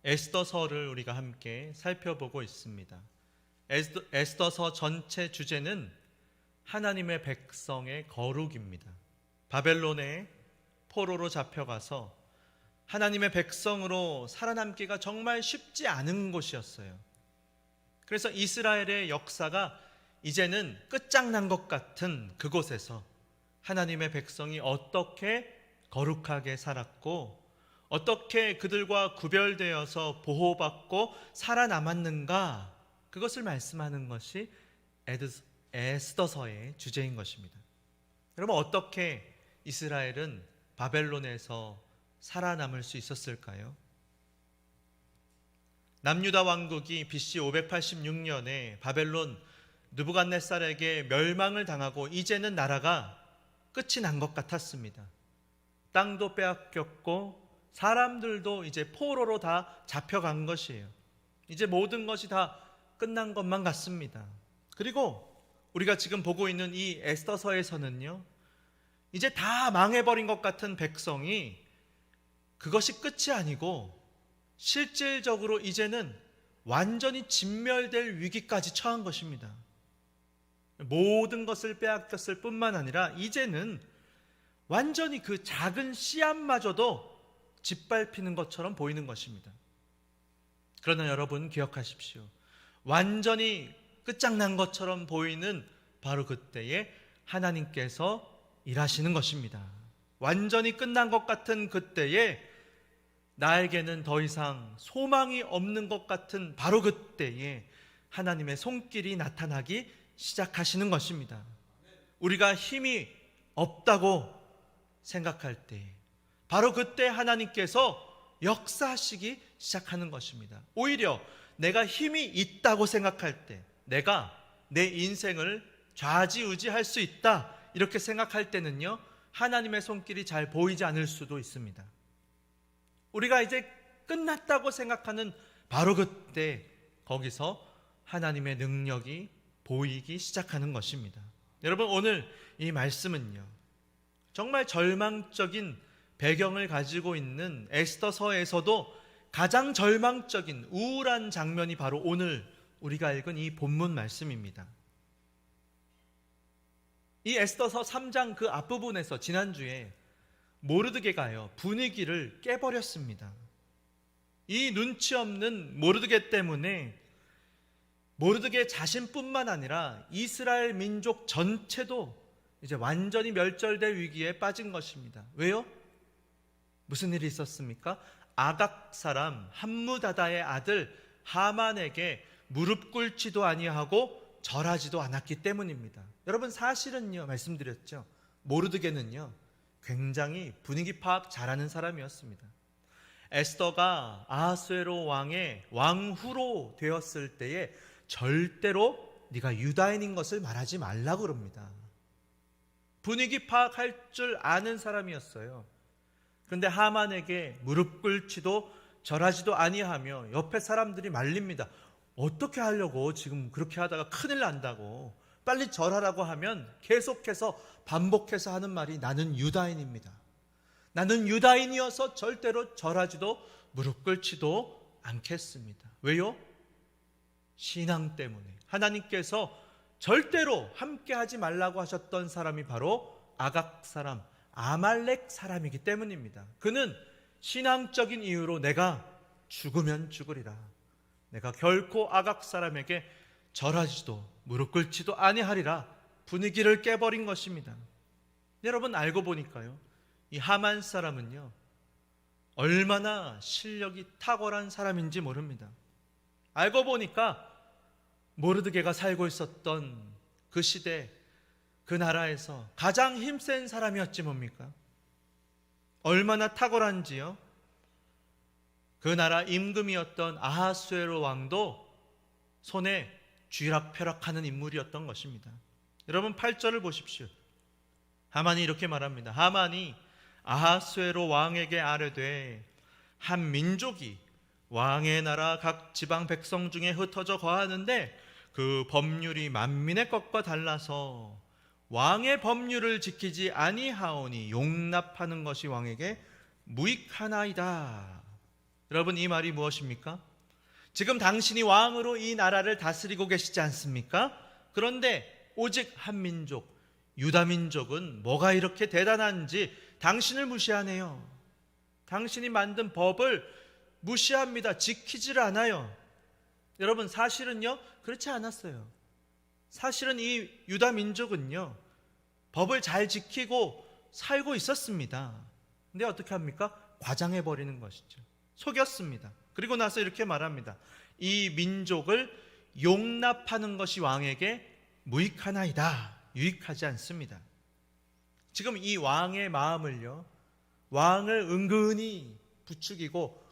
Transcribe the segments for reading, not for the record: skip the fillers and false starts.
에스더서를 우리가 함께 살펴보고 있습니다. 에스더서 전체 주제는 하나님의 백성의 거룩입니다. 바벨론의 포로로 잡혀가서 하나님의 백성으로 살아남기가 정말 쉽지 않은 곳이었어요. 그래서 이스라엘의 역사가 이제는 끝장난 것 같은 그곳에서 하나님의 백성이 어떻게 거룩하게 살았고 어떻게 그들과 구별되어서 보호받고 살아남았는가, 그것을 말씀하는 것이 에스더서의 주제인 것입니다. 여러분, 어떻게 이스라엘은 바벨론에서 살아남을 수 있었을까요? 남유다 왕국이 BC 586년에 바벨론 느부갓네살에게 멸망을 당하고 이제는 나라가 끝이 난 것 같았습니다. 땅도 빼앗겼고 사람들도 이제 포로로 다 잡혀간 것이에요. 이제 모든 것이 다 끝난 것만 같습니다. 그리고 우리가 지금 보고 있는 이 에스더서에서는요, 이제 다 망해버린 것 같은 백성이 그것이 끝이 아니고 실질적으로 이제는 완전히 진멸될 위기까지 처한 것입니다. 모든 것을 빼앗겼을 뿐만 아니라 이제는 완전히 그 작은 씨앗마저도 짓밟히는 것처럼 보이는 것입니다. 그러나 여러분 기억하십시오. 완전히 끝장난 것처럼 보이는 바로 그때에 하나님께서 일하시는 것입니다. 완전히 끝난 것 같은 그때에 나에게는 더 이상 소망이 없는 것 같은 바로 그때에 하나님의 손길이 나타나기 시작하시는 것입니다. 우리가 힘이 없다고 생각할 때 바로 그때 하나님께서 역사하시기 시작하는 것입니다. 오히려 내가 힘이 있다고 생각할 때, 내가 내 인생을 좌지우지할 수 있다 이렇게 생각할 때는요, 하나님의 손길이 잘 보이지 않을 수도 있습니다. 우리가 이제 끝났다고 생각하는 바로 그때 거기서 하나님의 능력이 보이기 시작하는 것입니다. 여러분, 오늘 이 말씀은요, 정말 절망적인 배경을 가지고 있는 에스더서에서도 가장 절망적인 우울한 장면이 바로 오늘 우리가 읽은 이 본문 말씀입니다. 이 에스더서 3장 그 앞부분에서 지난주에 모르드게가요, 분위기를 깨버렸습니다. 이 눈치 없는 모르드게 때문에 모르드게 자신뿐만 아니라 이스라엘 민족 전체도 이제 완전히 멸절될 위기에 빠진 것입니다. 왜요? 무슨 일이 있었습니까? 아각 사람 함무다다의 아들 하만에게 무릎 꿇지도 아니하고 절하지도 않았기 때문입니다. 여러분, 사실은요, 말씀드렸죠, 모르드게는요 굉장히 분위기 파악 잘하는 사람이었습니다. 에스더가 아하수에로 왕의 왕후로 되었을 때에 절대로 네가 유다인인 것을 말하지 말라고 그럽니다. 분위기 파악할 줄 아는 사람이었어요. 그런데 하만에게 무릎 꿇지도 절하지도 아니하며 옆에 사람들이 말립니다. 어떻게 하려고, 지금 그렇게 하다가 큰일 난다고, 빨리 절하라고 하면 계속해서 반복해서 하는 말이 나는 유다인입니다. 나는 유다인이어서 절대로 절하지도 무릎 꿇지도 않겠습니다. 왜요? 신앙 때문에. 하나님께서 절대로 함께 하지 말라고 하셨던 사람이 바로 아각 사람, 아말렉 사람이기 때문입니다. 그는 신앙적인 이유로 내가 죽으면 죽으리라, 내가 결코 아각 사람에게 절하지도 무릎 꿇지도 아니하리라 분위기를 깨버린 것입니다. 여러분, 알고 보니까요, 이 하만 사람은요 얼마나 실력이 탁월한 사람인지 모릅니다. 알고 보니까 모르드게가 살고 있었던 그 시대, 그 나라에서 가장 힘센 사람이었지 뭡니까? 얼마나 탁월한지요. 그 나라 임금이었던 아하수에로 왕도 손에 쥐락펴락하는 인물이었던 것입니다. 여러분, 8절을 보십시오. 하만이 이렇게 말합니다. 하만이 아하수에로 왕에게 아뢰되 한 민족이 왕의 나라 각 지방 백성 중에 흩어져 거하는데 그 법률이 만민의 것과 달라서 왕의 법률을 지키지 아니하오니 용납하는 것이 왕에게 무익하나이다. 여러분, 이 말이 무엇입니까? 지금 당신이 왕으로 이 나라를 다스리고 계시지 않습니까? 그런데 오직 한 민족, 유다 민족은 뭐가 이렇게 대단한지 당신을 무시하네요. 당신이 만든 법을 무시합니다. 지키질 않아요. 여러분, 사실은요, 그렇지 않았어요. 사실은 이 유다 민족은요, 법을 잘 지키고 살고 있었습니다. 근데 어떻게 합니까? 과장해버리는 것이죠. 속였습니다. 그리고 나서 이렇게 말합니다. 이 민족을 용납하는 것이 왕에게 무익하나이다. 유익하지 않습니다. 지금 이 왕의 마음을요, 왕을 은근히 부추기고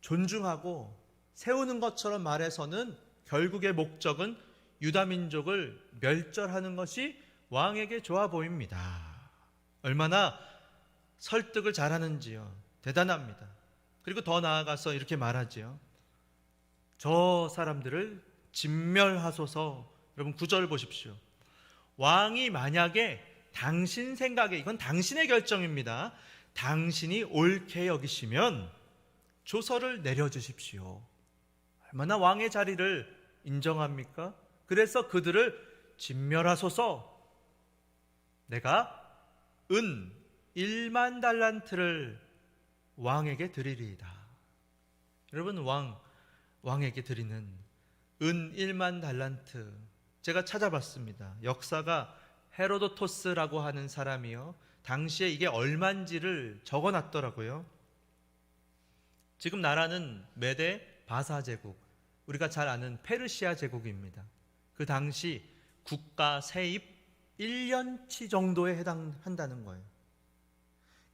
존중하고 세우는 것처럼 말해서는 결국의 목적은 유다 민족을 멸절하는 것이 왕에게 좋아 보입니다. 얼마나 설득을 잘하는지요. 대단합니다. 그리고 더 나아가서 이렇게 말하지요. 저 사람들을 진멸하소서. 여러분 9절 보십시오. 왕이 만약에 당신 생각에, 이건 당신의 결정입니다. 당신이 옳게 여기시면 조서를 내려주십시오. 얼마나 왕의 자리를 인정합니까? 그래서 그들을 진멸하소서. 내가 은 1만 달란트를 왕에게 드리리이다. 여러분, 왕에게 드리는 은 1만 달란트, 제가 찾아봤습니다. 역사가 헤로도토스라고 하는 사람이요, 당시에 이게 얼마인지를 적어놨더라고요. 지금 나라는 메데 바사 제국, 우리가 잘 아는 페르시아 제국입니다. 그 당시 국가 세입 1년치 정도에 해당한다는 거예요.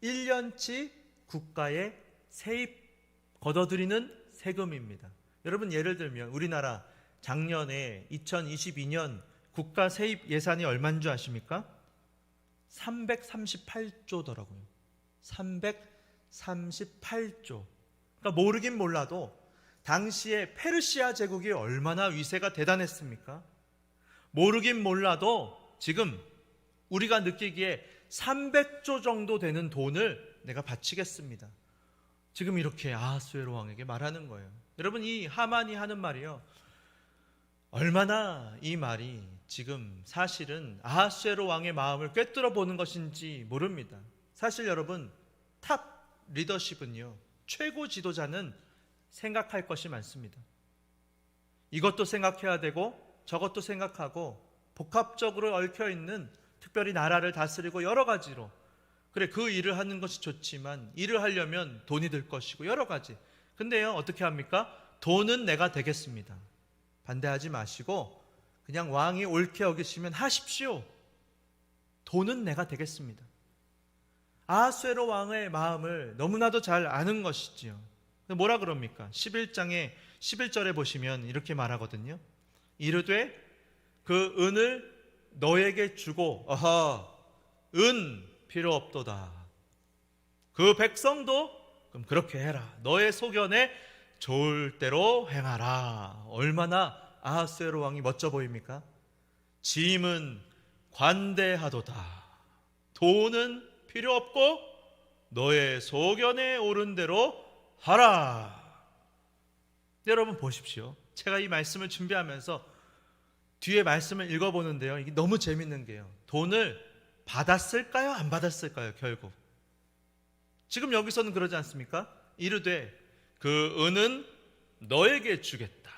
1년치 국가의 세입 걷어들이는 세금입니다. 여러분, 예를 들면 우리나라 작년에 2022년 국가 세입 예산이 얼마인 줄 아십니까? 338조더라고요. 338조. 그러니까 모르긴 몰라도 당시에 페르시아 제국이 얼마나 위세가 대단했습니까? 모르긴 몰라도 지금 우리가 느끼기에 300조 정도 되는 돈을 내가 바치겠습니다. 지금 이렇게 아하수에로 왕에게 말하는 거예요. 여러분, 이 하만이 하는 말이요, 얼마나 이 말이 지금 사실은 아하수에로 왕의 마음을 꿰뚫어 보는 것인지 모릅니다. 사실 여러분, 탑 리더십은요, 최고 지도자는 생각할 것이 많습니다. 이것도 생각해야 되고 저것도 생각하고 복합적으로 얽혀있는, 특별히 나라를 다스리고 여러 가지로, 그래, 그 일을 하는 것이 좋지만 일을 하려면 돈이 들 것이고 여러 가지. 근데요, 어떻게 합니까? 돈은 내가 되겠습니다. 반대하지 마시고 그냥 왕이 옳게 여기시면 하십시오. 돈은 내가 되겠습니다. 아하수에로 왕의 마음을 너무나도 잘 아는 것이지요. 뭐라 그럽니까? 11장에 11절에 보시면 이렇게 말하거든요. 이르되 그 은을 너에게 주고, 은 필요 없도다. 그 백성도 그럼 그렇게 해라. 너의 소견에 좋을 대로 행하라. 얼마나 아하수에로 왕이 멋져 보입니까? 짐은 관대하도다. 돈은 필요 없고 너의 소견에 옳은 대로 하라. 여러분 보십시오. 제가 이 말씀을 준비하면서 뒤에 말씀을 읽어보는데요, 이게 너무 재밌는 게요, 돈을 받았을까요? 안 받았을까요? 결국 지금 여기서는 그러지 않습니까? 이르되 그 은은 너에게 주겠다.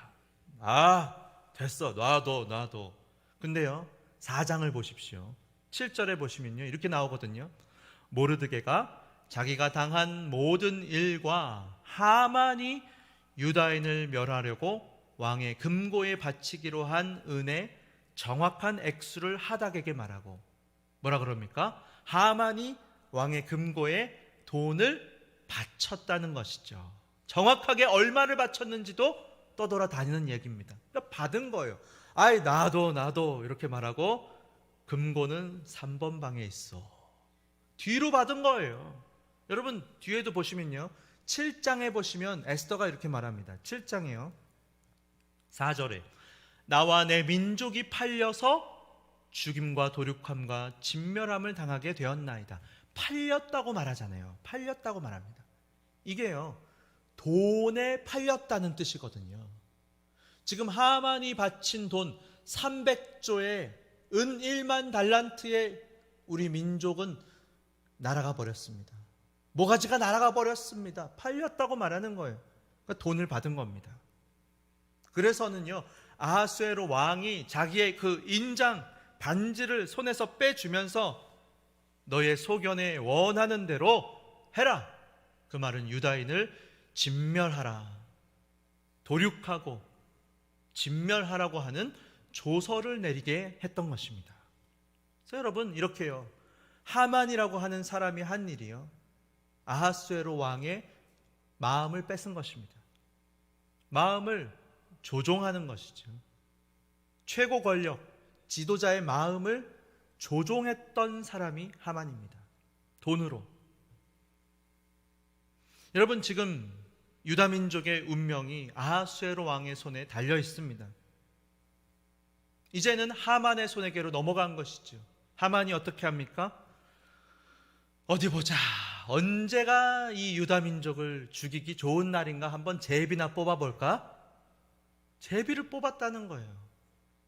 됐어, 놔둬. 근데요, 4장을 보십시오. 7절에 보시면요, 이렇게 나오거든요. 모르드게가 자기가 당한 모든 일과 하만이 유다인을 멸하려고 왕의 금고에 바치기로 한 은의 정확한 액수를 하닥에게 말하고, 뭐라 그럽니까? 하만이 왕의 금고에 돈을 바쳤다는 것이죠. 정확하게 얼마를 바쳤는지도 떠돌아다니는 얘기입니다. 그러니까 받은 거예요. 놔둬 이렇게 말하고, 금고는 3번 방에 있어. 뒤로 받은 거예요. 여러분, 뒤에도 보시면요, 7장에 보시면 에스더가 이렇게 말합니다. 7장에요, 4절에 나와 내 민족이 팔려서 죽임과 도륙함과 진멸함을 당하게 되었나이다. 팔렸다고 말하잖아요. 팔렸다고 말합니다. 이게요, 돈에 팔렸다는 뜻이거든요. 지금 하만이 바친 돈 300조에 은 1만 달란트에 우리 민족은 날아가 버렸습니다. 모가지가 날아가 버렸습니다. 팔렸다고 말하는 거예요. 그러니까 돈을 받은 겁니다. 그래서는요, 아하수에로 왕이 자기의 그 인장 반지를 손에서 빼주면서 너의 소견에 원하는 대로 해라. 그 말은 유다인을 진멸하라, 도륙하고 진멸하라고 하는 조서를 내리게 했던 것입니다. 그래서 여러분, 이렇게요, 하만이라고 하는 사람이 한 일이요, 아하수에로 왕의 마음을 뺏은 것입니다. 마음을 조종하는 것이죠. 최고 권력, 지도자의 마음을 조종했던 사람이 하만입니다. 돈으로. 여러분, 지금 유다 민족의 운명이 아하수에로 왕의 손에 달려 있습니다. 이제는 하만의 손에게로 넘어간 것이죠. 하만이 어떻게 합니까? 어디 보자, 언제가 이 유다 민족을 죽이기 좋은 날인가 한번 제비나 뽑아볼까? 제비를 뽑았다는 거예요.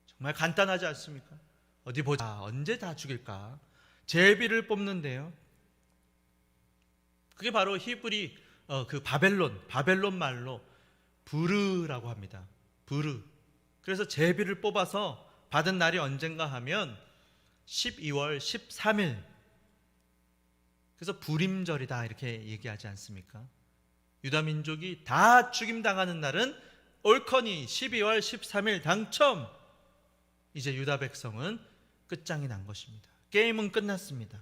정말 간단하지 않습니까? 어디 보자, 언제 다 죽일까? 제비를 뽑는데요, 그게 바로 히브리 그 바벨론 말로 부르라고 합니다. 부르. 그래서 제비를 뽑아서 받은 날이 언젠가 하면 12월 13일. 그래서 부림절이다 이렇게 얘기하지 않습니까? 유다 민족이 다 죽임당하는 날은 올커니 12월 13일 당첨. 이제 유다 백성은 끝장이 난 것입니다. 게임은 끝났습니다.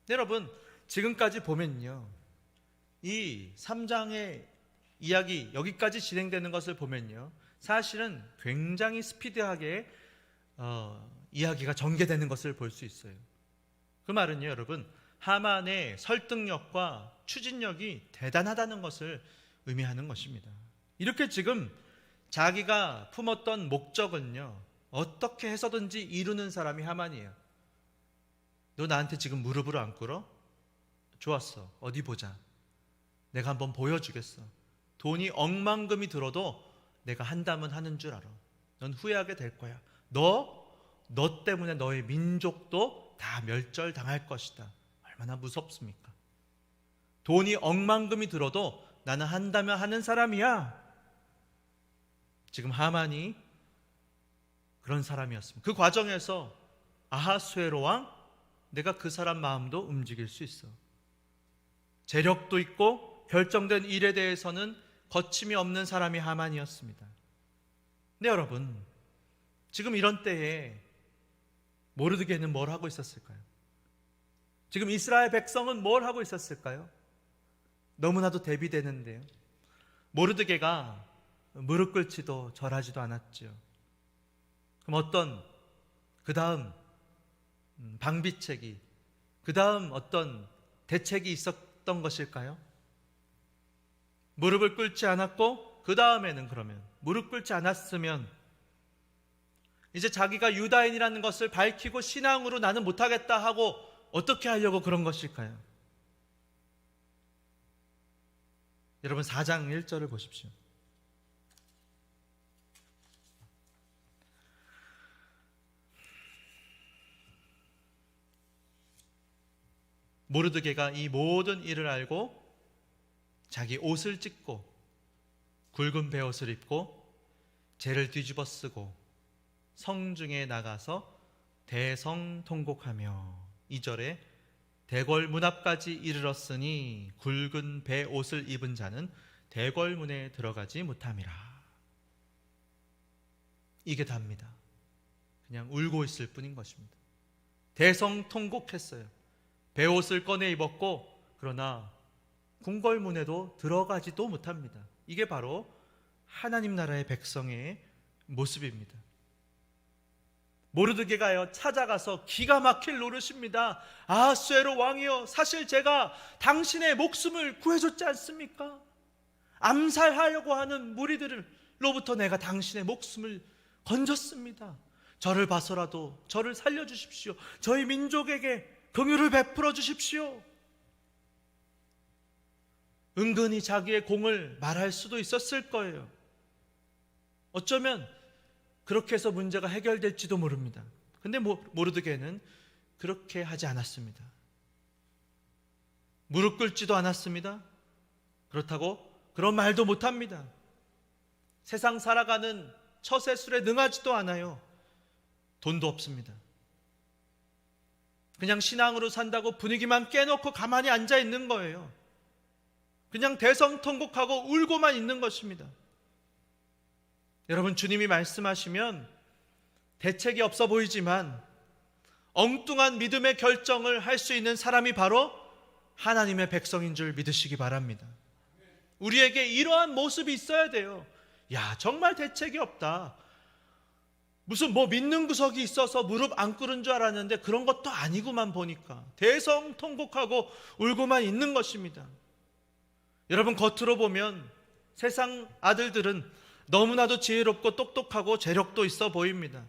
여러분, 지금까지 보면요, 이 3장의 이야기 여기까지 진행되는 것을 보면요, 사실은 굉장히 스피드하게 이야기가 전개되는 것을 볼 수 있어요. 그 말은요, 여러분, 하만의 설득력과 추진력이 대단하다는 것을 의미하는 것입니다. 이렇게 지금 자기가 품었던 목적은요, 어떻게 해서든지 이루는 사람이 하만이에요. 너 나한테 지금 무릎을 안 꿇어? 좋았어. 어디 보자. 내가 한번 보여주겠어. 돈이 억만금이 들어도 내가 한다면 하는 줄 알아. 넌 후회하게 될 거야. 너 때문에 너의 민족도 다 멸절당할 것이다. 얼마나 무섭습니까? 돈이 억만금이 들어도 나는 한다면 하는 사람이야. 지금 하만이 그런 사람이었습니다. 그 과정에서 아하수에로 왕, 내가 그 사람 마음도 움직일 수 있어. 재력도 있고 결정된 일에 대해서는 거침이 없는 사람이 하만이었습니다. 네, 여러분, 지금 이런 때에 모르드게는 뭘 하고 있었을까요? 지금 이스라엘 백성은 뭘 하고 있었을까요? 너무나도 대비되는데요, 모르드게가 무릎 꿇지도 절하지도 않았죠. 그럼 어떤 그 다음 방비책이, 그 다음 어떤 대책이 있었던 것일까요? 무릎을 꿇지 않았고, 그 다음에는 그러면 무릎 꿇지 않았으면 이제 자기가 유다인이라는 것을 밝히고 신앙으로 나는 못하겠다 하고 어떻게 하려고 그런 것일까요? 여러분, 4장 1절을 보십시오. 모르드게가 이 모든 일을 알고 자기 옷을 찢고 굵은 베옷을 입고 재를 뒤집어 쓰고 성중에 나가서 대성통곡하며, 2절에 대궐 문 앞까지 이르렀으니 굵은 베옷을 입은 자는 대궐 문에 들어가지 못함이라. 이게 답니다. 그냥 울고 있을 뿐인 것입니다. 대성통곡했어요. 베옷을 꺼내 입었고, 그러나 궁궐문에도 들어가지도 못합니다. 이게 바로 하나님 나라의 백성의 모습입니다. 모르드게가요, 찾아가서 기가 막힐 노릇입니다. 아하수에로 왕이여, 사실 제가 당신의 목숨을 구해줬지 않습니까? 암살하려고 하는 무리들로부터 내가 당신의 목숨을 건졌습니다. 저를 봐서라도 저를 살려주십시오. 저희 민족에게 긍휼을 베풀어 주십시오. 은근히 자기의 공을 말할 수도 있었을 거예요. 어쩌면 그렇게 해서 문제가 해결될지도 모릅니다. 근데 모르드게는 그렇게 하지 않았습니다. 무릎 꿇지도 않았습니다. 그렇다고 그런 말도 못합니다. 세상 살아가는 처세술에 능하지도 않아요. 돈도 없습니다. 그냥 신앙으로 산다고 분위기만 깨놓고 가만히 앉아 있는 거예요. 그냥 대성통곡하고 울고만 있는 것입니다. 여러분, 주님이 말씀하시면 대책이 없어 보이지만 엉뚱한 믿음의 결정을 할 수 있는 사람이 바로 하나님의 백성인 줄 믿으시기 바랍니다. 우리에게 이러한 모습이 있어야 돼요. 야, 정말 대책이 없다. 무슨 믿는 구석이 있어서 무릎 안 꿇은 줄 알았는데 그런 것도 아니구만 보니까 대성통곡하고 울고만 있는 것입니다. 여러분, 겉으로 보면 세상 아들들은 너무나도 지혜롭고 똑똑하고 재력도 있어 보입니다.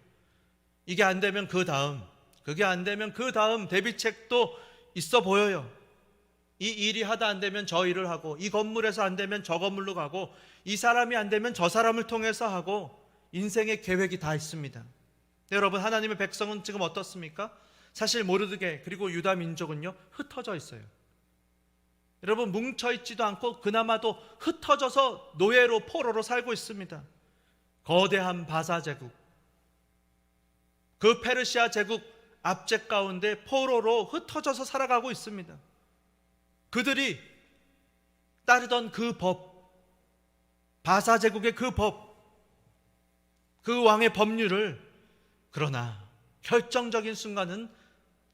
이게 안 되면 그 다음, 그게 안 되면 그 다음 대비책도 있어 보여요. 이 일이 하다 안 되면 저 일을 하고, 이 건물에서 안 되면 저 건물로 가고, 이 사람이 안 되면 저 사람을 통해서 하고, 인생의 계획이 다 있습니다. 여러분, 하나님의 백성은 지금 어떻습니까? 사실 모르드게 그리고 유다 민족은요, 흩어져 있어요. 여러분, 뭉쳐있지도 않고 그나마도 흩어져서 노예로 포로로 살고 있습니다. 거대한 바사 제국, 그 페르시아 제국 압제 가운데 포로로 흩어져서 살아가고 있습니다. 그들이 따르던 그 법, 바사 제국의 그 법, 그 왕의 법률을 그러나 결정적인 순간은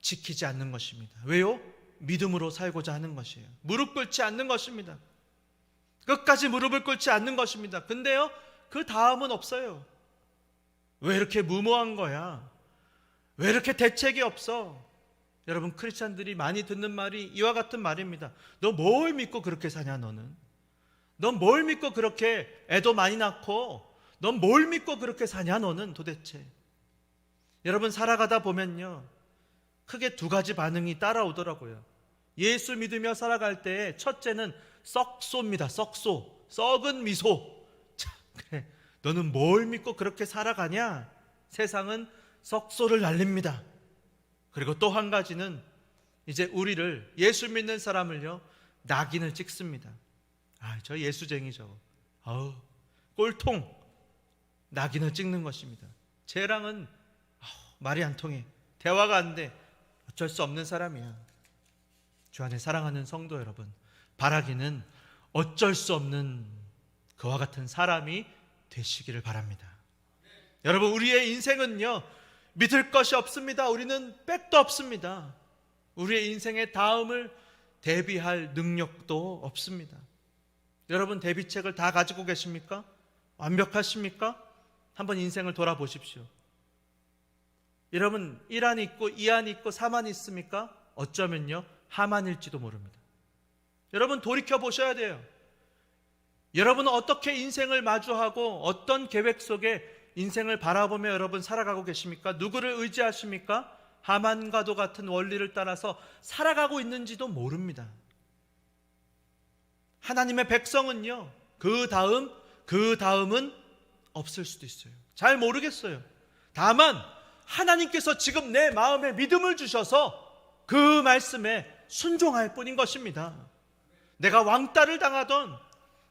지키지 않는 것입니다. 왜요? 믿음으로 살고자 하는 것이에요. 무릎 꿇지 않는 것입니다. 끝까지 무릎을 꿇지 않는 것입니다. 근데요, 그 다음은 없어요. 왜 이렇게 무모한 거야? 왜 이렇게 대책이 없어? 여러분, 크리스찬들이 많이 듣는 말이 이와 같은 말입니다. 너 뭘 믿고 그렇게 사냐, 너는? 넌 뭘 믿고 그렇게 애도 많이 낳고, 넌 뭘 믿고 그렇게 사냐, 너는 도대체? 여러분, 살아가다 보면요, 크게 두 가지 반응이 따라오더라고요. 예수 믿으며 살아갈 때 첫째는 썩소입니다. 썩소, 썩은 미소. 참, 그래, 너는 뭘 믿고 그렇게 살아가냐? 세상은 썩소를 날립니다. 그리고 또 한 가지는 이제 우리를, 예수 믿는 사람을요, 낙인을 찍습니다. 아, 저 예수쟁이 저거, 아우 꼴통, 낙인을 찍는 것입니다. 쟤랑은 말이 안 통해, 대화가 안 돼, 어쩔 수 없는 사람이야. 주 안에 사랑하는 성도 여러분, 바라기는 어쩔 수 없는 그와 같은 사람이 되시기를 바랍니다. 여러분, 우리의 인생은요, 믿을 것이 없습니다. 우리는 백도 없습니다. 우리의 인생의 다음을 대비할 능력도 없습니다. 여러분, 대비책을 다 가지고 계십니까? 완벽하십니까? 한번 인생을 돌아보십시오. 여러분, 1안 있고 2안 있고 3안 있습니까? 어쩌면요, 하만일지도 모릅니다. 여러분, 돌이켜 보셔야 돼요. 여러분은 어떻게 인생을 마주하고 어떤 계획 속에 인생을 바라보며 여러분 살아가고 계십니까? 누구를 의지하십니까? 하만과도 같은 원리를 따라서 살아가고 있는지도 모릅니다. 하나님의 백성은요, 그 다음은 없을 수도 있어요. 잘 모르겠어요. 다만 하나님께서 지금 내 마음에 믿음을 주셔서 그 말씀에 순종할 뿐인 것입니다. 내가 왕따를 당하던,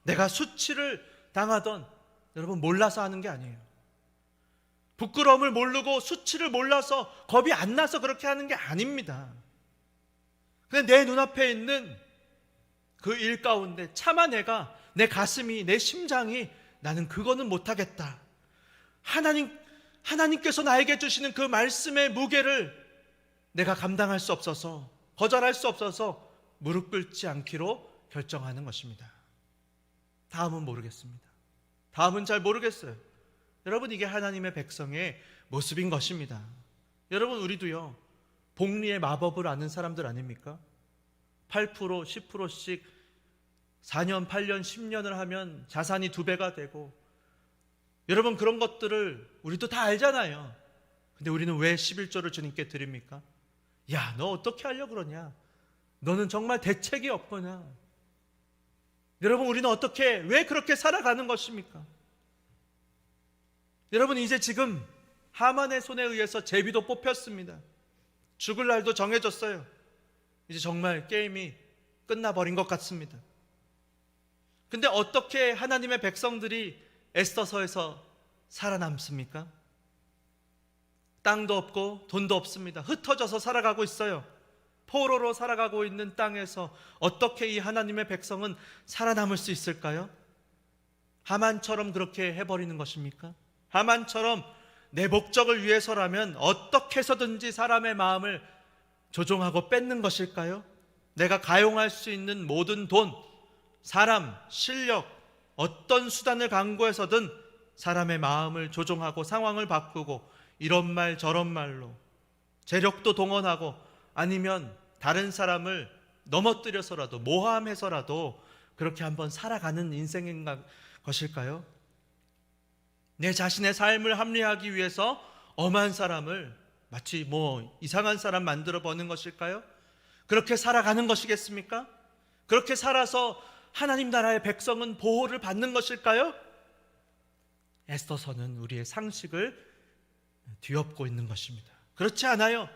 내가 수치를 당하던, 여러분, 몰라서 하는 게 아니에요. 부끄러움을 모르고 수치를 몰라서 겁이 안 나서 그렇게 하는 게 아닙니다. 근데 내 눈앞에 있는 그 일 가운데 차마 내가, 내 가슴이, 내 심장이 나는 그거는 못하겠다, 하나님께서 나에게 주시는 그 말씀의 무게를 내가 감당할 수 없어서, 거절할 수 없어서 무릎 꿇지 않기로 결정하는 것입니다. 다음은 모르겠습니다. 다음은 잘 모르겠어요. 여러분, 이게 하나님의 백성의 모습인 것입니다. 여러분, 우리도요, 복리의 마법을 아는 사람들 아닙니까? 8%, 10%씩 4년, 8년, 10년을 하면 자산이 2배가 되고, 여러분, 그런 것들을 우리도 다 알잖아요. 근데 우리는 왜 11조를 주님께 드립니까? 야, 너 어떻게 하려고 그러냐? 너는 정말 대책이 없구나. 여러분, 우리는 어떻게, 왜 그렇게 살아가는 것입니까? 여러분, 이제 지금 하만의 손에 의해서 제비도 뽑혔습니다. 죽을 날도 정해졌어요. 이제 정말 게임이 끝나버린 것 같습니다. 근데 어떻게 하나님의 백성들이 에스더서에서 살아남습니까? 땅도 없고 돈도 없습니다. 흩어져서 살아가고 있어요. 포로로 살아가고 있는 땅에서 어떻게 이 하나님의 백성은 살아남을 수 있을까요? 하만처럼 그렇게 해버리는 것입니까? 하만처럼 내 목적을 위해서라면 어떻게 해서든지 사람의 마음을 조종하고 뺏는 것일까요? 내가 가용할 수 있는 모든 돈, 사람, 실력, 어떤 수단을 강구해서든 사람의 마음을 조종하고 상황을 바꾸고 이런 말 저런 말로 재력도 동원하고 아니면 다른 사람을 넘어뜨려서라도 모함해서라도 그렇게 한번 살아가는 인생인 것일까요? 내 자신의 삶을 합리화하기 위해서 엄한 사람을 마치 이상한 사람 만들어 보는 것일까요? 그렇게 살아가는 것이겠습니까? 그렇게 살아서 하나님 나라의 백성은 보호를 받는 것일까요? 에스더서는 우리의 상식을 뒤엎고 있는 것입니다. 그렇지 않아요.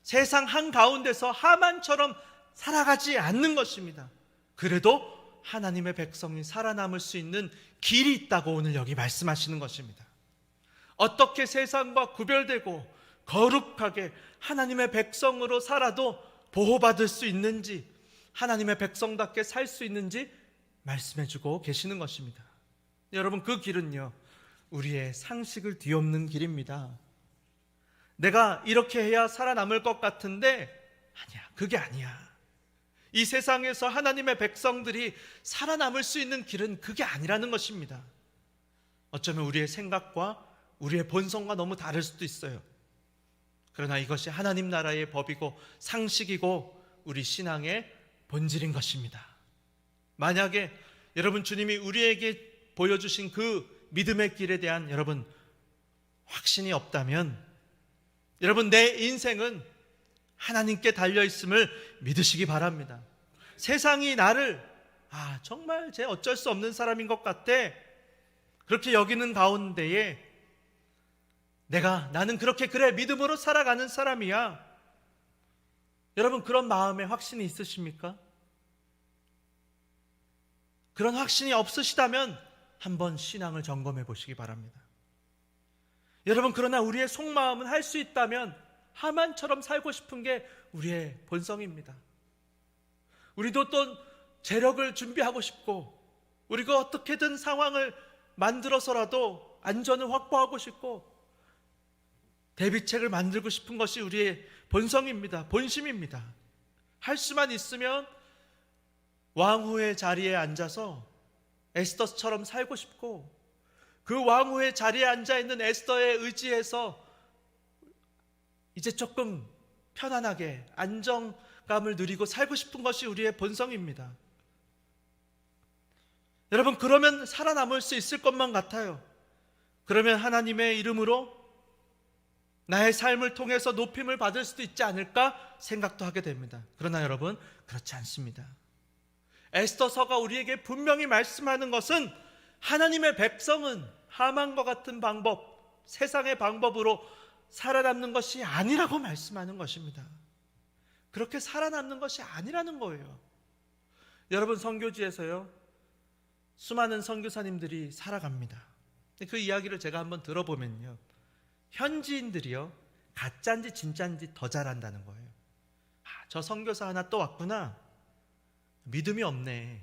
세상 한가운데서 하만처럼 살아가지 않는 것입니다. 그래도 하나님의 백성이 살아남을 수 있는 길이 있다고 오늘 여기 말씀하시는 것입니다. 어떻게 세상과 구별되고 거룩하게 하나님의 백성으로 살아도 보호받을 수 있는지, 하나님의 백성답게 살 수 있는지 말씀해주고 계시는 것입니다. 여러분, 그 길은요, 우리의 상식을 뒤엎는 길입니다. 내가 이렇게 해야 살아남을 것 같은데 아니야, 그게 아니야. 이 세상에서 하나님의 백성들이 살아남을 수 있는 길은 그게 아니라는 것입니다. 어쩌면 우리의 생각과 우리의 본성과 너무 다를 수도 있어요. 그러나 이것이 하나님 나라의 법이고 상식이고 우리 신앙의 본질인 것입니다. 만약에 여러분, 주님이 우리에게 보여주신 그 믿음의 길에 대한 여러분 확신이 없다면, 여러분, 내 인생은 하나님께 달려있음을 믿으시기 바랍니다. 세상이 나를 정말 쟤 어쩔 수 없는 사람인 것 같아 그렇게 여기는 가운데에 나는 그렇게 믿음으로 살아가는 사람이야. 여러분, 그런 마음에 확신이 있으십니까? 그런 확신이 없으시다면 한번 신앙을 점검해 보시기 바랍니다. 여러분, 그러나 우리의 속마음은 할 수 있다면 하만처럼 살고 싶은 게 우리의 본성입니다. 우리도 또 재력을 준비하고 싶고, 우리가 어떻게든 상황을 만들어서라도 안전을 확보하고 싶고 대비책을 만들고 싶은 것이 우리의 본성입니다. 본심입니다. 할 수만 있으면 왕후의 자리에 앉아서 에스더처럼 살고 싶고, 그 왕후의 자리에 앉아있는 에스더에 의지해서 이제 조금 편안하게 안정감을 누리고 살고 싶은 것이 우리의 본성입니다. 여러분, 그러면 살아남을 수 있을 것만 같아요. 그러면 하나님의 이름으로 나의 삶을 통해서 높임을 받을 수도 있지 않을까 생각도 하게 됩니다. 그러나 여러분, 그렇지 않습니다. 에스더서가 우리에게 분명히 말씀하는 것은 하나님의 백성은 하만과 같은 방법, 세상의 방법으로 살아남는 것이 아니라고 말씀하는 것입니다. 그렇게 살아남는 것이 아니라는 거예요. 여러분, 선교지에서요, 수많은 선교사님들이 살아갑니다. 그 이야기를 제가 한번 들어보면요, 현지인들이요, 가짜인지 진짜인지 더 잘한다는 거예요. 저 선교사 하나 또 왔구나, 믿음이 없네,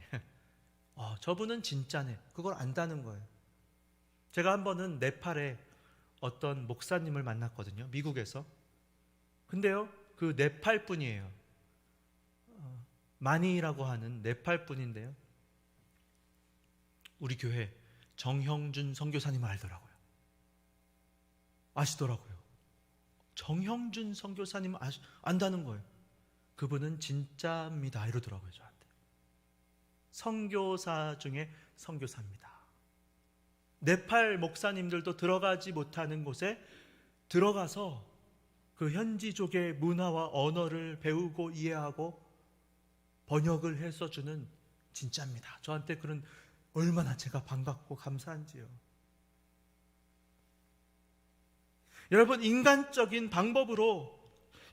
저분은 진짜네, 그걸 안다는 거예요. 제가 한 번은 네팔에 어떤 목사님을 만났거든요, 미국에서. 근데요, 그 네팔 분이에요. 마니라고 하는 네팔 분인데요, 우리 교회 정형준 선교사님을 알더라고요. 아시더라고요. 정형준 선교사님 안다는 거예요. 그분은 진짜입니다 이러더라고요, 저한테. 선교사 중에 선교사입니다. 네팔 목사님들도 들어가지 못하는 곳에 들어가서 그 현지족의 문화와 언어를 배우고 이해하고 번역을 해서 주는 진짜입니다. 저한테 그런 얼마나 제가 반갑고 감사한지요. 여러분, 인간적인 방법으로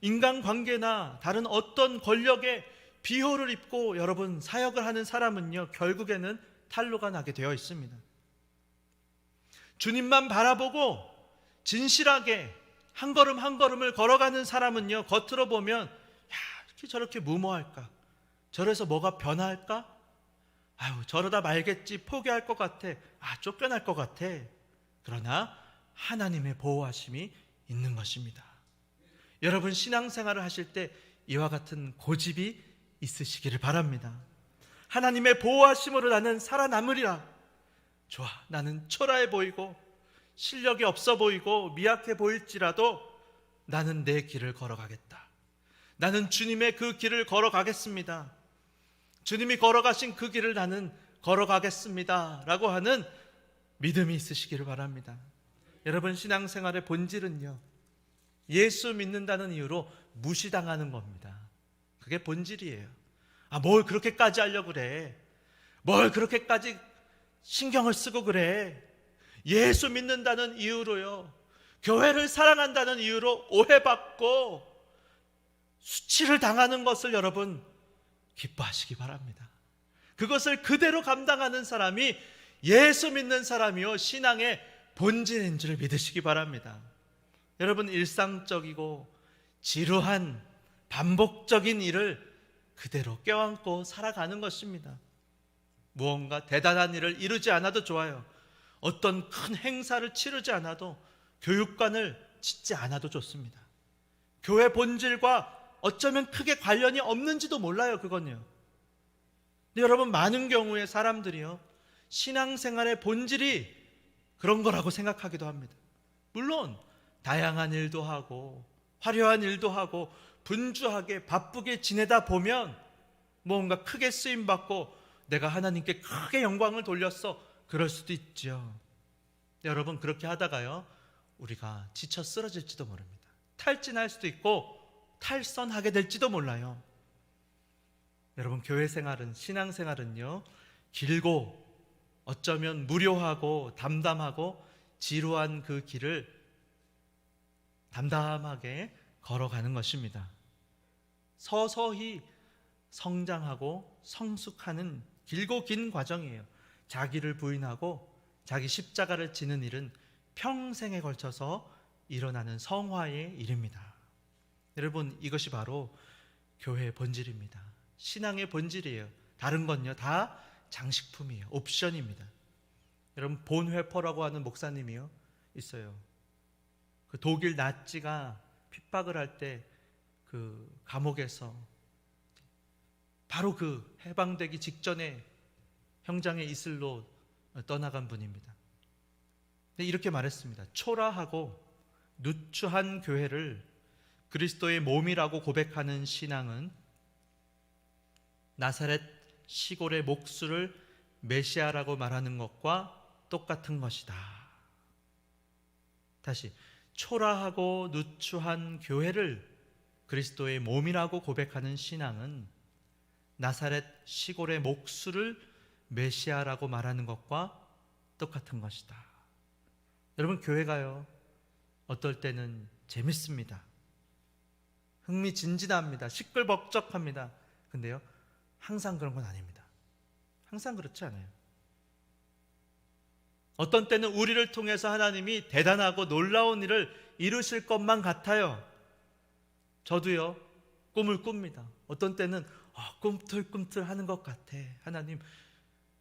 인간관계나 다른 어떤 권력에 비호를 입고 여러분 사역을 하는 사람은요, 결국에는 탄로가 나게 되어 있습니다. 주님만 바라보고 진실하게 한 걸음 한 걸음을 걸어가는 사람은요, 겉으로 보면 이렇게 저렇게 무모할까? 저래서 뭐가 변할까? 아유, 저러다 말겠지, 포기할 것 같아, 쫓겨날 것 같아. 그러나 하나님의 보호하심이 있는 것입니다. 여러분, 신앙생활을 하실 때 이와 같은 고집이 있으시기를 바랍니다. 하나님의 보호하심으로 나는 살아남으리라. 좋아, 나는 초라해 보이고 실력이 없어 보이고 미약해 보일지라도 나는 내 길을 걸어가겠다. 나는 주님의 그 길을 걸어가겠습니다. 주님이 걸어가신 그 길을 나는 걸어가겠습니다 라고 하는 믿음이 있으시기를 바랍니다. 여러분, 신앙생활의 본질은요, 예수 믿는다는 이유로 무시당하는 겁니다. 그게 본질이에요. 뭘 그렇게까지 하려고 그래? 뭘 그렇게까지 신경을 쓰고 그래? 예수 믿는다는 이유로요, 교회를 사랑한다는 이유로 오해받고 수치를 당하는 것을 여러분 기뻐하시기 바랍니다. 그것을 그대로 감당하는 사람이 예수 믿는 사람이요, 신앙의 본질인 줄 믿으시기 바랍니다. 여러분, 일상적이고 지루한 반복적인 일을 그대로 껴안고 살아가는 것입니다. 무언가 대단한 일을 이루지 않아도 좋아요. 어떤 큰 행사를 치르지 않아도, 교육관을 짓지 않아도 좋습니다. 교회 본질과 어쩌면 크게 관련이 없는지도 몰라요, 그건요. 근데 여러분, 많은 경우에 사람들이요, 신앙생활의 본질이 그런 거라고 생각하기도 합니다. 물론 다양한 일도 하고 화려한 일도 하고 분주하게 바쁘게 지내다 보면 뭔가 크게 쓰임받고 내가 하나님께 크게 영광을 돌렸어, 그럴 수도 있죠. 여러분, 그렇게 하다가요, 우리가 지쳐 쓰러질지도 모릅니다. 탈진할 수도 있고 탈선하게 될지도 몰라요. 여러분, 교회 생활은, 신앙생활은요, 길고 어쩌면 무료하고 담담하고 지루한 그 길을 담담하게 걸어가는 것입니다. 서서히 성장하고 성숙하는 길고 긴 과정이에요. 자기를 부인하고 자기 십자가를 지는 일은 평생에 걸쳐서 일어나는 성화의 일입니다. 여러분, 이것이 바로 교회의 본질입니다. 신앙의 본질이에요. 다른 건요, 다 장식품이에요. 옵션입니다. 여러분, 본 회퍼라고 하는 목사님이요, 있어요. 그 독일 나치가 핍박을 할 때 그 감옥에서 바로 그 해방되기 직전에 형장의 이슬로 떠나간 분입니다. 근데 이렇게 말했습니다. 초라하고 누추한 교회를 그리스도의 몸이라고 고백하는 신앙은 나사렛 시골의 목수를 메시아라고 말하는 것과 똑같은 것이다. 다시, 초라하고 누추한 교회를 그리스도의 몸이라고 고백하는 신앙은 나사렛 시골의 목수를 메시아라고 말하는 것과 똑같은 것이다. 여러분, 교회가요, 어떨 때는 재밌습니다. 흥미진진합니다. 시끌벅적합니다. 근데요, 항상 그런 건 아닙니다. 항상 그렇지 않아요. 어떤 때는 우리를 통해서 하나님이 대단하고 놀라운 일을 이루실 것만 같아요. 저도요, 꿈을 꿉니다. 어떤 때는 꿈틀꿈틀 하는 것 같아.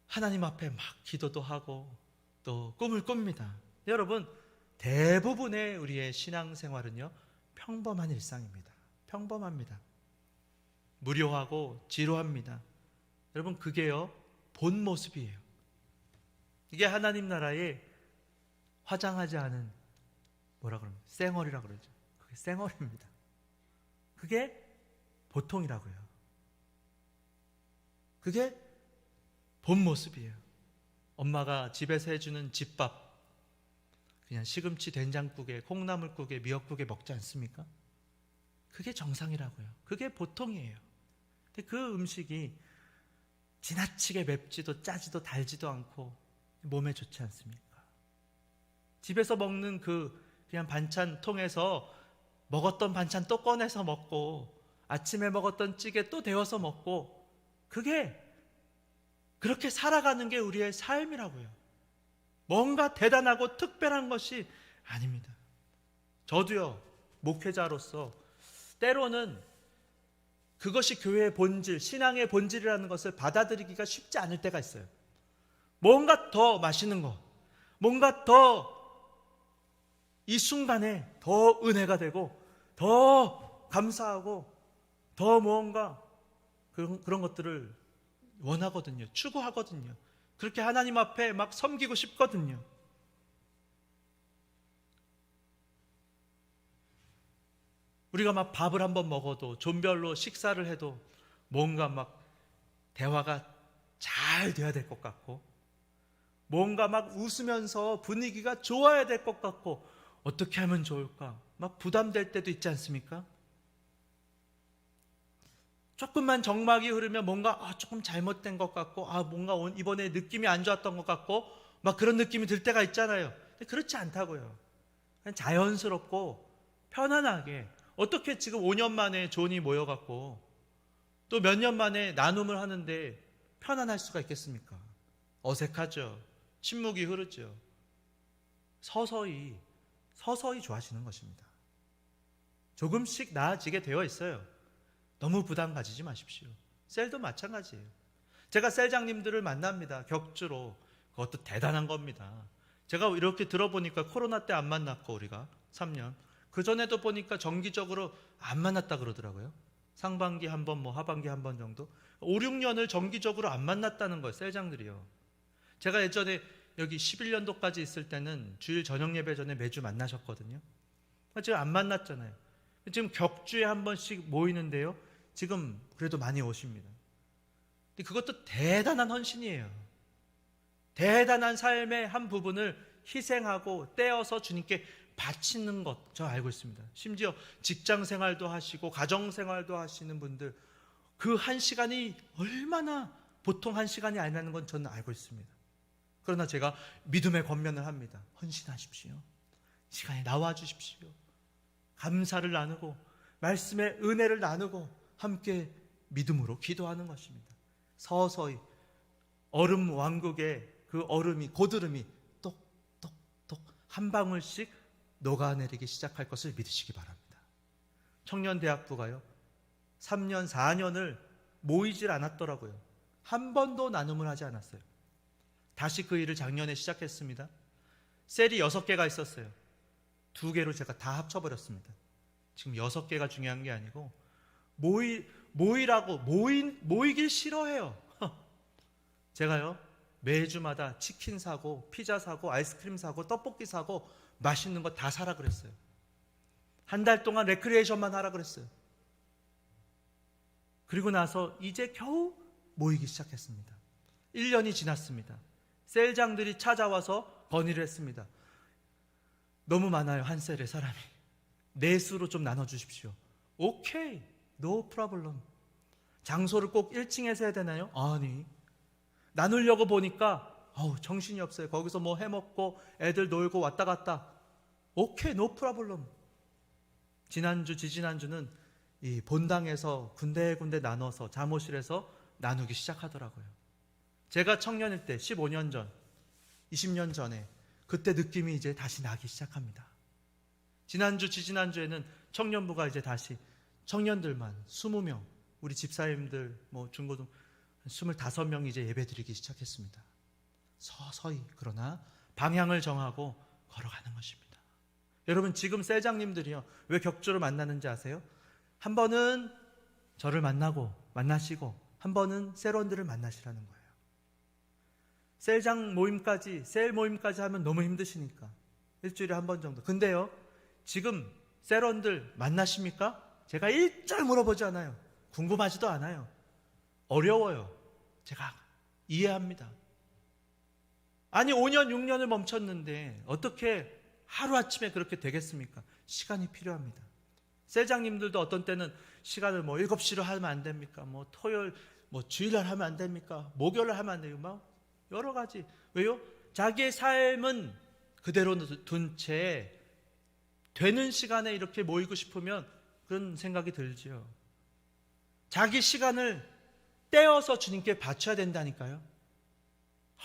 하나님 앞에 막 기도도 하고 또 꿈을 꿉니다. 여러분, 대부분의 우리의 신앙생활은요, 평범한 일상입니다. 평범합니다. 무료하고 지루합니다. 여러분, 그게요, 본 모습이에요. 이게 하나님 나라의 화장하지 않은, 뭐라 그러면, 쌩얼이라 그러죠. 그게 쌩얼입니다. 그게 보통이라고요. 그게 본 모습이에요. 엄마가 집에서 해주는 집밥, 그냥 시금치 된장국에 콩나물국에 미역국에 먹지 않습니까? 그게 정상이라고요. 그게 보통이에요. 근데 그 음식이 지나치게 맵지도 짜지도 달지도 않고 몸에 좋지 않습니까? 집에서 먹는 그냥 반찬통에서 먹었던 반찬 또 꺼내서 먹고 아침에 먹었던 찌개 또 데워서 먹고 그게 그렇게 살아가는 게 우리의 삶이라고요. 뭔가 대단하고 특별한 것이 아닙니다. 저도요, 목회자로서 때로는 그것이 교회의 본질, 신앙의 본질이라는 것을 받아들이기가 쉽지 않을 때가 있어요. 뭔가 더 맛있는 거, 뭔가 더 이 순간에 더 은혜가 되고 더 감사하고 더 무언가 그런 것들을 원하거든요. 추구하거든요. 그렇게 하나님 앞에 막 섬기고 싶거든요. 우리가 막 밥을 한번 먹어도 존별로 식사를 해도 뭔가 막 대화가 잘 돼야 될 것 같고 뭔가 막 웃으면서 분위기가 좋아야 될 것 같고 어떻게 하면 좋을까? 막 부담될 때도 있지 않습니까? 조금만 정막이 흐르면 뭔가 조금 잘못된 것 같고 뭔가 이번에 느낌이 안 좋았던 것 같고 막 그런 느낌이 들 때가 있잖아요. 근데 그렇지 않다고요. 그냥 자연스럽고 편안하게 어떻게 지금 5년 만에 존이 모여갖고 또 몇 년 만에 나눔을 하는데 편안할 수가 있겠습니까? 어색하죠. 침묵이 흐르죠. 서서히 좋아지는 것입니다. 조금씩 나아지게 되어 있어요. 너무 부담 가지지 마십시오. 셀도 마찬가지예요. 제가 셀장님들을 만납니다. 격주로. 그것도 대단한 겁니다. 제가 이렇게 들어보니까 코로나 때 안 만났고 우리가 3년. 그전에도 보니까 정기적으로 안 만났다 그러더라고요. 상반기 한 번, 하반기 한 번 정도. 5, 6년을 정기적으로 안 만났다는 거예요. 셀장들이요. 제가 예전에 여기 11년도까지 있을 때는 주일 저녁 예배 전에 매주 만나셨거든요. 지금 안 만났잖아요. 지금 격주에 한 번씩 모이는데요. 지금 그래도 많이 오십니다. 근데 그것도 대단한 헌신이에요. 대단한 삶의 한 부분을 희생하고 떼어서 주님께 바치는 것, 저 알고 있습니다. 심지어 직장 생활도 하시고 가정 생활도 하시는 분들 그 한 시간이 얼마나 보통 한 시간이 아니라는 건 저는 알고 있습니다. 그러나 제가 믿음의 권면을 합니다. 헌신하십시오. 시간에 나와 주십시오. 감사를 나누고 말씀의 은혜를 나누고 함께 믿음으로 기도하는 것입니다. 서서히 얼음 왕국의 그 얼음이 고드름이 똑똑똑 한 방울씩 녹아내리기 시작할 것을 믿으시기 바랍니다. 청년대학부가요 3년 4년을 모이질 않았더라고요. 한 번도 나눔을 하지 않았어요. 다시 그 일을 작년에 시작했습니다. 셀이 6개가 있었어요. 2개로 제가 다 합쳐버렸습니다. 지금 6개가 중요한 게 아니고 모이길 싫어해요. 제가요 매주마다 치킨 사고 피자 사고 아이스크림 사고 떡볶이 사고 맛있는 거 다 사라 그랬어요. 한 달 동안 레크리에이션만 하라 그랬어요. 그리고 나서 이제 겨우 모이기 시작했습니다. 1년이 지났습니다. 셀장들이 찾아와서 건의를 했습니다. 너무 많아요, 한 셀에 사람이. 내수로 좀 나눠주십시오. 오케이, 노 프로블럼. 장소를 꼭 1층에서 해야 되나요? 아니, 나누려고 보니까 정신이 없어요. 거기서 뭐 해먹고 애들 놀고 왔다 갔다. 오케이, 노 프로블럼. 지난주, 지지난주는 이 본당에서 군데군데 나눠서 잠옷실에서 나누기 시작하더라고요. 제가 청년일 때 15년 전, 20년 전에 그때 느낌이 이제 다시 나기 시작합니다. 지난주, 지지난주에는 청년부가 이제 다시 청년들만 20명, 우리 집사님들, 중고등 25명이 이제 예배드리기 시작했습니다. 서서히 그러나 방향을 정하고 걸어가는 것입니다. 여러분 지금 셀장님들이요 왜 격주로 만나는지 아세요? 한 번은 저를 만나시고 한 번은 셀원들을 만나시라는 거예요. 셀장 모임까지 셀 모임까지 하면 너무 힘드시니까 일주일에 한 번 정도. 근데요 지금 셀원들 만나십니까? 제가 일절 물어보지 않아요. 궁금하지도 않아요. 어려워요. 제가 이해합니다. 아니 5년 6년을 멈췄는데 어떻게 하루아침에 그렇게 되겠습니까? 시간이 필요합니다. 셀장님들도 어떤 때는 시간을 7시로 하면 안 됩니까? 토요일 뭐 주일날 하면 안 됩니까? 목요일날 하면 안 돼요? 막 여러 가지. 왜요? 자기의 삶은 그대로 둔 채 되는 시간에 이렇게 모이고 싶으면 그런 생각이 들지요. 자기 시간을 떼어서 주님께 바쳐야 된다니까요.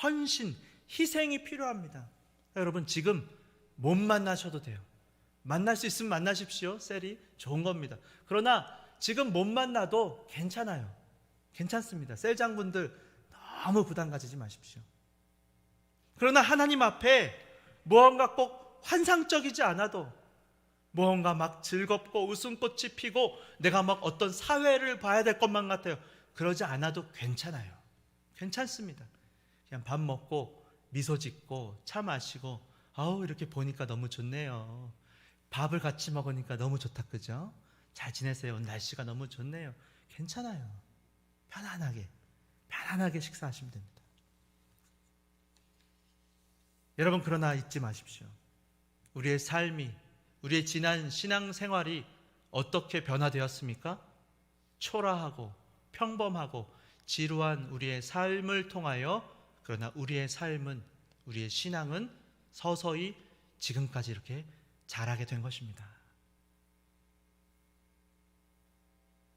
헌신, 희생이 필요합니다. 여러분, 지금 못 만나셔도 돼요. 만날 수 있으면 만나십시오. 셀이 좋은 겁니다. 그러나 지금 못 만나도 괜찮아요. 괜찮습니다. 셀장분들 너무 부담 가지지 마십시오. 그러나 하나님 앞에 무언가 꼭 환상적이지 않아도 무언가 막 즐겁고 웃음꽃이 피고 내가 막 어떤 사회를 봐야 될 것만 같아요. 그러지 않아도 괜찮아요. 괜찮습니다. 그냥 밥 먹고 미소 짓고 차 마시고 아우 이렇게 보니까 너무 좋네요. 밥을 같이 먹으니까 너무 좋다, 그죠? 잘 지내세요. 날씨가 너무 좋네요. 괜찮아요. 편안하게 식사하시면 됩니다. 여러분, 그러나 잊지 마십시오. 우리의 삶이, 우리의 지난 신앙생활이 어떻게 변화되었습니까? 초라하고 평범하고 지루한 우리의 삶을 통하여, 그러나 우리의 삶은, 우리의 신앙은 서서히 지금까지 이렇게 자라게 된 것입니다.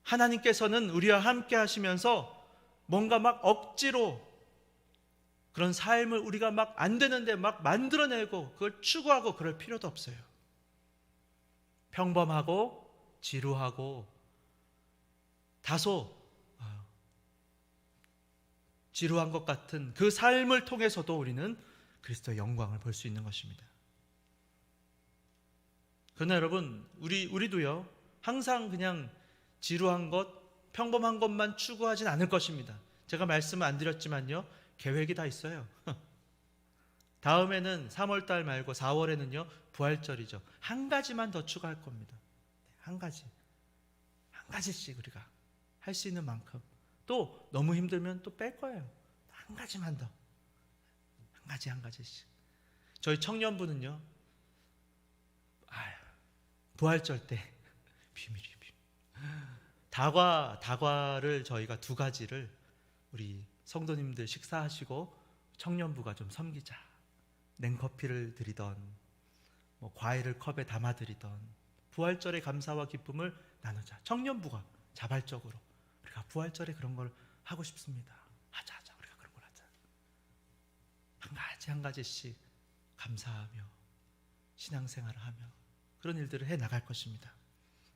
하나님께서는 우리와 함께 하시면서 뭔가 막 억지로 그런 삶을 우리가 막 안 되는데 막 만들어내고 그걸 추구하고 그럴 필요도 없어요. 평범하고 지루하고 다소 지루한 것 같은 그 삶을 통해서도 우리는 그리스도의 영광을 볼 수 있는 것입니다. 그러나 여러분, 우리도요, 항상 그냥 지루한 것, 평범한 것만 추구하진 않을 것입니다. 제가 말씀을 안 드렸지만요, 계획이 다 있어요. 다음에는 3월달 말고 4월에는요 부활절이죠. 한 가지만 더 추가할 겁니다. 한 가지씩 우리가 할 수 있는 만큼. 또 너무 힘들면 또 뺄 거예요. 한 가지만 더, 한 가지씩. 저희 청년부는요, 부활절 때 비밀이에요. 다과를 저희가 2가지를 우리 성도님들 식사하시고 청년부가 좀 섬기자. 냉커피를 드리던 뭐 과일을 컵에 담아드리던 부활절의 감사와 기쁨을 나누자. 청년부가 자발적으로 우리가 부활절에 그런 걸 하고 싶습니다. 하자. 우리가 그런 걸 하자. 한 가지씩 감사하며 신앙생활을 하며 그런 일들을 해 나갈 것입니다.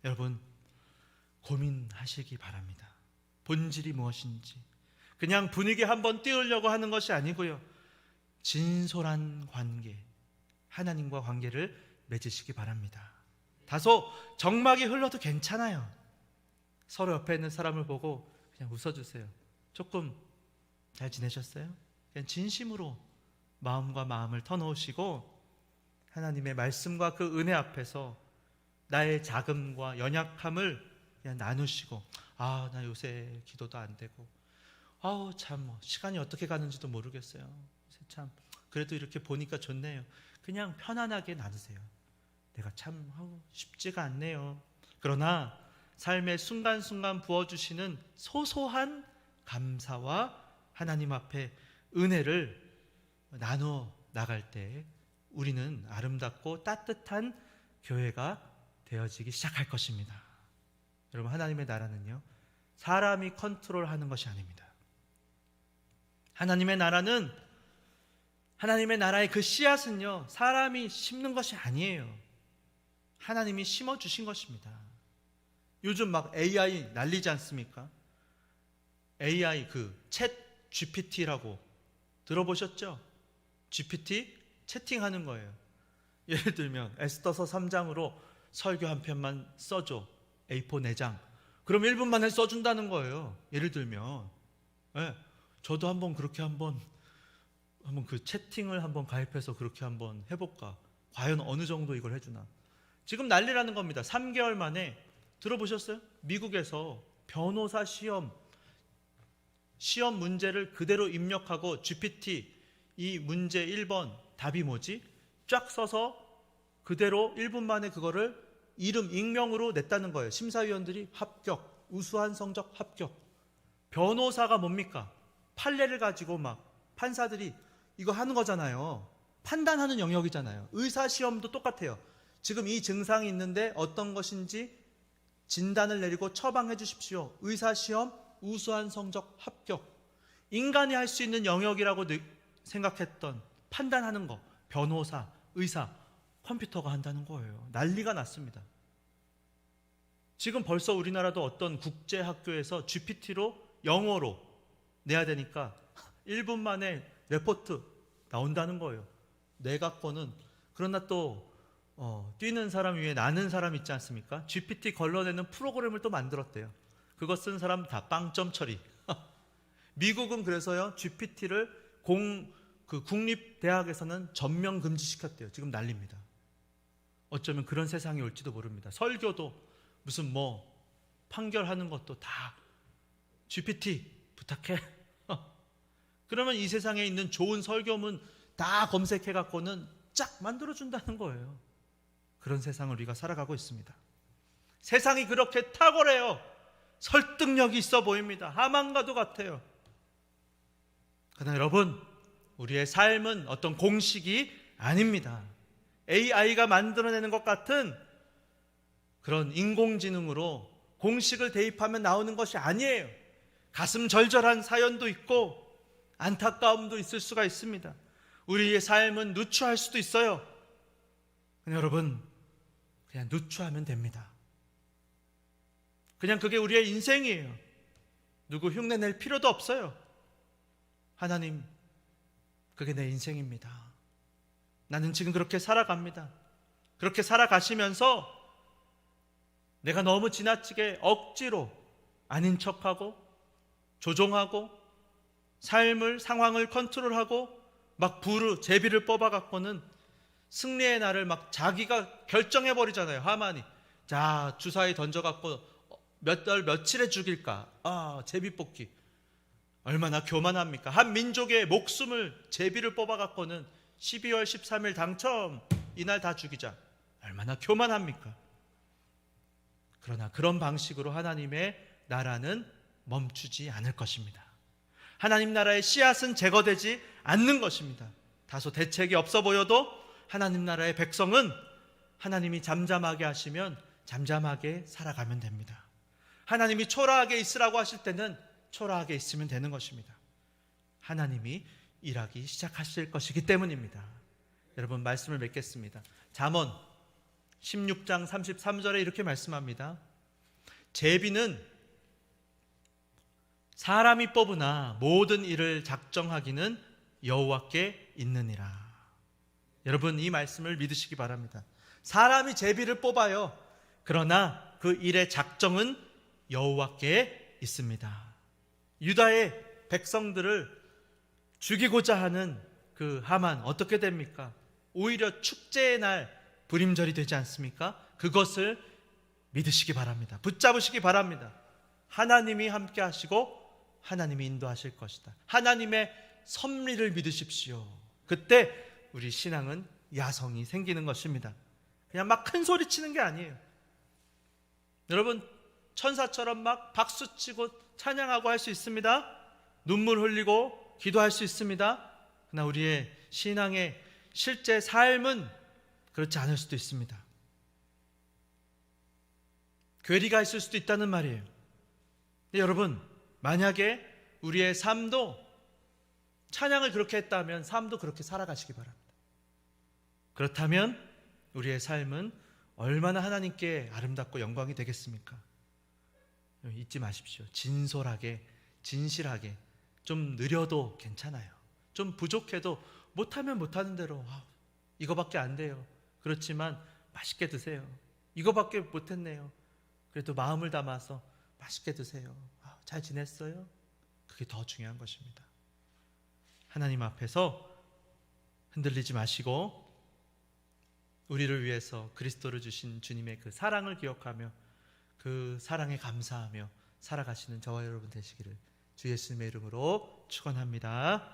여러분, 고민하시기 바랍니다. 본질이 무엇인지. 그냥 분위기 한번 띄우려고 하는 것이 아니고요, 진솔한 관계, 하나님과 관계를 맺으시기 바랍니다. 다소 정막이 흘러도 괜찮아요. 서로 옆에 있는 사람을 보고 그냥 웃어주세요. 조금 잘 지내셨어요? 그냥 진심으로 마음과 마음을 터놓으시고 하나님의 말씀과 그 은혜 앞에서 나의 자금과 연약함을 그냥 나누시고, 나 요새 기도도 안 되고, 참 시간이 어떻게 가는지도 모르겠어요. 참 그래도 이렇게 보니까 좋네요. 그냥 편안하게 나누세요. 내가 참 쉽지가 않네요. 그러나 삶의 순간순간 부어주시는 소소한 감사와 하나님 앞에 은혜를 나누어 나갈 때 우리는 아름답고 따뜻한 교회가 되어지기 시작할 것입니다. 여러분, 하나님의 나라는요, 사람이 컨트롤하는 것이 아닙니다. 하나님의 나라의 그 씨앗은요, 사람이 심는 것이 아니에요. 하나님이 심어주신 것입니다. 요즘 막 AI 난리지 않습니까? AI 챗 GPT라고 들어보셨죠? GPT 채팅하는 거예요. 예를 들면 에스더서 3장으로 설교 한 편만 써줘. A4 4장. 그럼 1분 만에 써준다는 거예요. 예를 들면. 저도 한번 그렇게 한번 그 채팅을 한번 가입해서 그렇게 한번 해볼까. 과연 어느 정도 이걸 해주나. 지금 난리라는 겁니다. 3개월 만에. 들어보셨어요? 미국에서 변호사 시험 문제를 그대로 입력하고 GPT 이 문제 1번 답이 뭐지? 쫙 써서 그대로 1분 만에 그거를 이름, 익명으로 냈다는 거예요. 심사위원들이 합격, 우수한 성적 합격. 변호사가 뭡니까? 판례를 가지고 막 판사들이 이거 하는 거잖아요. 판단하는 영역이잖아요. 의사시험도 똑같아요. 지금 이 증상이 있는데 어떤 것인지 진단을 내리고 처방해 주십시오. 의사시험 우수한 성적 합격. 인간이 할 수 있는 영역이라고 생각했던 판단하는 거, 변호사, 의사, 컴퓨터가 한다는 거예요. 난리가 났습니다. 지금 벌써 우리나라도 어떤 국제학교에서 GPT로 영어로 내야 되니까 1분 만에 레포트 나온다는 거예요. 내각권은. 그러나 또 뛰는 사람 위에 나는 사람 있지 않습니까? GPT 걸러내는 프로그램을 또 만들었대요. 그거 쓴 사람 다 빵점 처리. 미국은 그래서요 GPT를 국립대학에서는 전면 금지시켰대요. 지금 난립니다. 어쩌면 그런 세상이 올지도 모릅니다. 설교도 무슨 판결하는 것도 다 GPT 부탁해. 그러면 이 세상에 있는 좋은 설교문 다 검색해 갖고는 쫙 만들어준다는 거예요. 그런 세상을 우리가 살아가고 있습니다. 세상이 그렇게 탁월해요. 설득력이 있어 보입니다. 하만과도 같아요. 그러나 여러분, 우리의 삶은 어떤 공식이 아닙니다. AI가 만들어내는 것 같은 그런 인공지능으로 공식을 대입하면 나오는 것이 아니에요. 가슴 절절한 사연도 있고 안타까움도 있을 수가 있습니다. 우리의 삶은 누추할 수도 있어요. 여러분, 그냥 누추하면 됩니다. 그냥 그게 우리의 인생이에요. 누구 흉내낼 필요도 없어요. 하나님, 그게 내 인생입니다. 나는 지금 그렇게 살아갑니다. 그렇게 살아가시면서 내가 너무 지나치게 억지로 아닌 척하고 조종하고 삶을, 상황을 컨트롤하고 막 제비를 뽑아갖고는 승리의 날을 막 자기가 결정해버리잖아요. 하만이. 자, 주사위 던져갖고 몇 달 며칠에 죽일까? 제비 뽑기. 얼마나 교만합니까? 한 민족의 목숨을 제비를 뽑아갖고는 12월 13일 당첨, 이날 다 죽이자. 얼마나 교만합니까? 그러나 그런 방식으로 하나님의 나라는 멈추지 않을 것입니다. 하나님 나라의 씨앗은 제거되지 않는 것입니다. 다소 대책이 없어 보여도 하나님 나라의 백성은 하나님이 잠잠하게 하시면 잠잠하게 살아가면 됩니다. 하나님이 초라하게 있으라고 하실 때는 초라하게 있으면 되는 것입니다. 하나님이 일하기 시작하실 것이기 때문입니다. 여러분, 말씀을 맺겠습니다. 잠언 16장 33절에 이렇게 말씀합니다. 제비는 사람이 뽑으나 모든 일을 작정하기는 여호와께 있느니라. 여러분, 이 말씀을 믿으시기 바랍니다. 사람이 제비를 뽑아요. 그러나 그 일의 작정은 여호와께 있습니다. 유다의 백성들을 죽이고자 하는 그 하만, 어떻게 됩니까? 오히려 축제의 날 불임절이 되지 않습니까? 그것을 믿으시기 바랍니다. 붙잡으시기 바랍니다. 하나님이 함께 하시고 하나님이 인도하실 것이다. 하나님의 섭리를 믿으십시오. 그때 우리 신앙은 야성이 생기는 것입니다. 그냥 막 큰 소리 치는 게 아니에요. 여러분, 천사처럼 막 박수치고 찬양하고 할 수 있습니다. 눈물 흘리고 기도할 수 있습니다. 그러나 우리의 신앙의 실제 삶은 그렇지 않을 수도 있습니다. 괴리가 있을 수도 있다는 말이에요. 근데 여러분, 만약에 우리의 삶도 찬양을 그렇게 했다면 삶도 그렇게 살아가시기 바랍니다. 그렇다면 우리의 삶은 얼마나 하나님께 아름답고 영광이 되겠습니까? 잊지 마십시오. 진솔하게, 진실하게, 좀 느려도 괜찮아요. 좀 부족해도 못하면 못하는 대로 이거밖에 안 돼요. 그렇지만 맛있게 드세요. 이거밖에 못했네요. 그래도 마음을 담아서 맛있게 드세요. 잘 지냈어요? 그게 더 중요한 것입니다. 하나님 앞에서 흔들리지 마시고 우리를 위해서 그리스도를 주신 주님의 그 사랑을 기억하며 그 사랑에 감사하며 살아가시는 저와 여러분 되시기를 주 예수님의 이름으로 축원합니다.